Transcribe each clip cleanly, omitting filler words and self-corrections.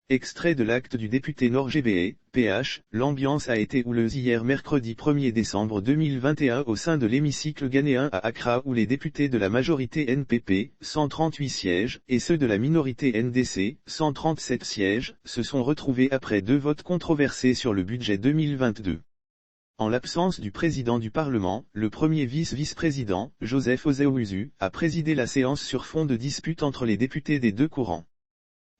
Extrait de l'acte du député Nord-GBE, PH, l'ambiance a été houleuse hier mercredi 1er décembre 2021 au sein de l'hémicycle ghanéen à Accra où les députés de la majorité NPP, 138 sièges, et ceux de la minorité NDC, 137 sièges, se sont retrouvés après 2 votes controversés sur le budget 2022. En l'absence du président du Parlement, le premier vice-vice-président, Joseph Ozeouzu, a présidé la séance sur fond de dispute entre les députés des deux courants.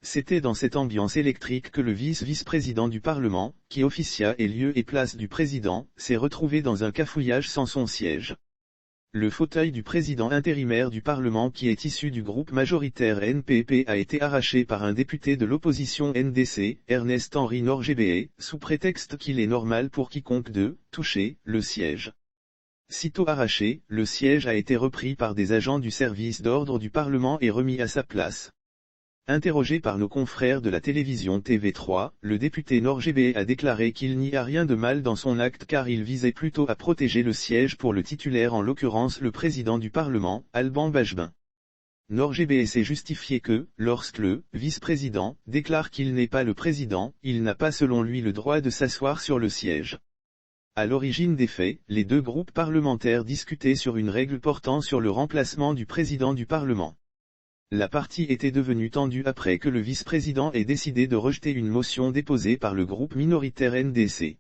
C'était dans cette ambiance électrique que le vice-vice-président du Parlement, qui officia et lieu et place du président, s'est retrouvé dans un cafouillage sans son siège. Le fauteuil du président intérimaire du Parlement qui est issu du groupe majoritaire NPP a été arraché par un député de l'opposition NDC, Ernest-Henri Nord-GBE, sous prétexte qu'il est normal pour quiconque de toucher le siège. Sitôt arraché, le siège a été repris par des agents du service d'ordre du Parlement et remis à sa place. Interrogé par nos confrères de la télévision TV3, le député Nord-GBE a déclaré qu'il n'y a rien de mal dans son acte car il visait plutôt à protéger le siège pour le titulaire en l'occurrence le président du Parlement, Alban Bajbin. Nord-GBE s'est justifié que, lorsque le vice-président déclare qu'il n'est pas le président, il n'a pas selon lui le droit de s'asseoir sur le siège. À l'origine des faits, les deux groupes parlementaires discutaient sur une règle portant sur le remplacement du président du Parlement. La partie était devenue tendue après que le vice-président ait décidé de rejeter une motion déposée par le groupe minoritaire NDC.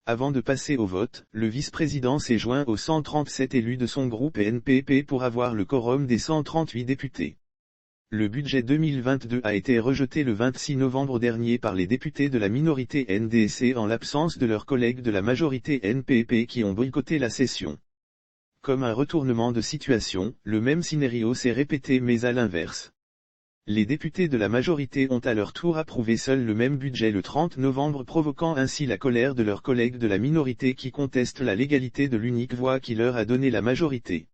Avant de passer au vote, le vice-président s'est joint aux 137 élus de son groupe NPP pour avoir le quorum des 138 députés. Le budget 2022 a été rejeté le 26 novembre dernier par les députés de la minorité NDC en l'absence de leurs collègues de la majorité NPP qui ont boycotté la session. Comme un retournement de situation, le même scénario s'est répété mais à l'inverse. Les députés de la majorité ont à leur tour approuvé seul le même budget le 30 novembre provoquant ainsi la colère de leurs collègues de la minorité qui contestent la légalité de l'unique voix qui leur a donné la majorité.